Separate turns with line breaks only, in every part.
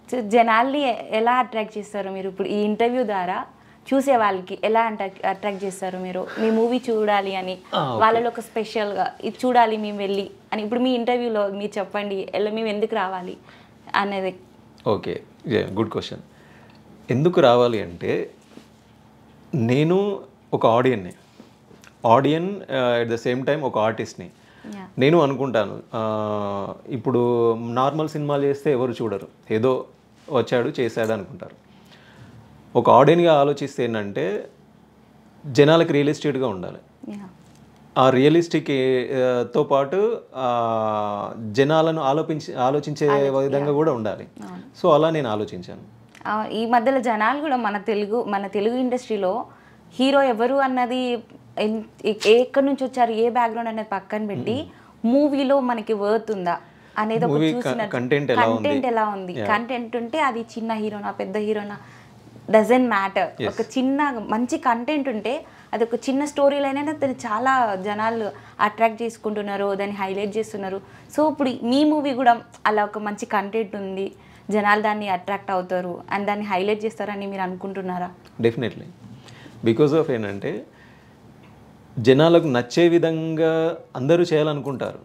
So జనాల్ని ఎలా attract చేస్తారు మీరు ఇప్పుడు ఈ ఇంటర్వ్యూ ద్వారా చూసే వాళ్ళకి ఎలా అట్రాక్ట్ చేస్తారు మీరు మీ మూవీ చూడాలి అని వాళ్ళలో ఒక స్పెషల్గా ఇది చూడాలి మేము వెళ్ళి అని ఇప్పుడు మీ ఇంటర్వ్యూలో మీరు చెప్పండి ఎలా మేము ఎందుకు రావాలి అనేది.
Okay, good question. ఎందుకు రావాలి అంటే నేను ఒక ఆడియన్ అట్ ద సేమ్ టైం ఒక ఆర్టిస్ట్ని. నేను అనుకుంటాను ఇప్పుడు నార్మల్ సినిమాలు చేస్తే ఎవరు చూడరు, ఏదో వచ్చాడు చేశాడు అనుకుంటారు. ఒక ఆడియన్గా ఆలోచిస్తే ఏంటంటే జనాలకు రియలిస్టిక్గా ఉండాలి. ఆ రియలిస్టిక్తో పాటు జనాలను ఆలోచించే విధంగా కూడా ఉండాలి. సో అలా నేను ఆలోచించాను.
ఈ మధ్యలో జనాలు కూడా మన తెలుగు ఇండస్ట్రీలో హీరో ఎవరు అన్నది ఎక్కడి నుంచి వచ్చారు ఏ బ్యాక్గ్రౌండ్ అనేది పక్కన పెట్టి మూవీలో మనకి వర్త్ ఉందా అనేది ఒక చూసిన కంటెంట్ ఎలా ఉంది. కంటెంట్ ఉంటే అది చిన్న హీరోనా పెద్ద హీరోనా డజంట్ మ్యాటర్. ఒక చిన్న మంచి కంటెంట్ ఉంటే అది ఒక చిన్న స్టోరీ లైన్ అయినా దాన్ని చాలా జనాలు అట్రాక్ట్ చేసుకుంటున్నారు, దాన్ని హైలైట్ చేస్తున్నారు. సో ఇప్పుడు మీ మూవీ కూడా అలా ఒక మంచి కంటెంట్ ఉంది, జనాలు దాన్ని అట్రాక్ట్ అవుతారు అండ్ దాన్ని హైలైట్ చేస్తారని మీరు అనుకుంటున్నారా?
డెఫినెట్లీ. బికాజ్ ఆఫ్ ఏంటంటే జనాలకు నచ్చే విధంగా అందరూ చేయాలనుకుంటారు.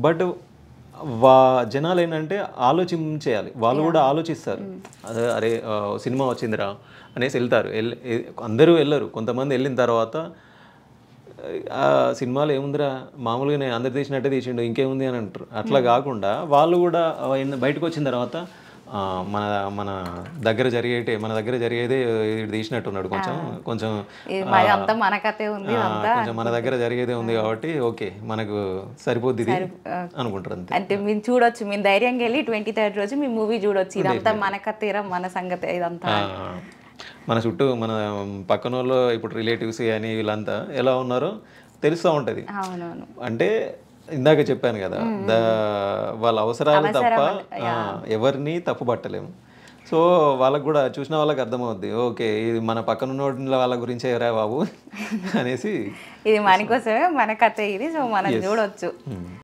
బట్ జనాలు ఏంటంటే ఆలోచించేయాలి, వాళ్ళు కూడా ఆలోచిస్తారు. అరే సినిమా వచ్చిందిరా అనేసి వెళ్తారు. అందరూ వెళ్ళరు, కొంతమంది వెళ్ళిన తర్వాత ఆ సినిమాలో ఏముందిరా మామూలుగానే అందరు తీసినట్టే తీసిండు ఇంకేముంది అని అంటారు. అట్లా కాకుండా వాళ్ళు కూడా బయటకు వచ్చిన తర్వాత మన దగ్గర జరిగేదే ఇది తీసినట్టున్నాడు, కొంచెం మన దగ్గర జరిగేదే ఉంది కాబట్టి ఓకే మనకు సరిపోద్ది అనుకుంటారు అంతే.
అంటే మీరు చూడొచ్చు, మీరు ధైర్యంగా వెళ్ళి 23rd రోజు మీ మూవీ చూడొచ్చు. ఇదంతా మన కథేరా మన సంగతి ఇదంతా.
మన చుట్టూ మన పక్కన వాళ్ళు ఇప్పుడు రిలేటివ్స్ అని వీళ్ళంతా ఎలా ఉన్నారో తెలుస్తూ ఉంటుంది. అంటే ఇందాక చెప్పాను కదా, వాళ్ళ అవసరాలు తప్ప ఎవరిని తప్పు పట్టలేము. సో వాళ్ళకు కూడా చూసిన వాళ్ళకి అర్థమవుద్ది, ఓకే ఇది మన పక్కన ఉన్న వాళ్ళ గురించే రా బాబు అనేసి,
ఇది మన కోసమే మన కథ ఇది, సో మనం చూడొచ్చు.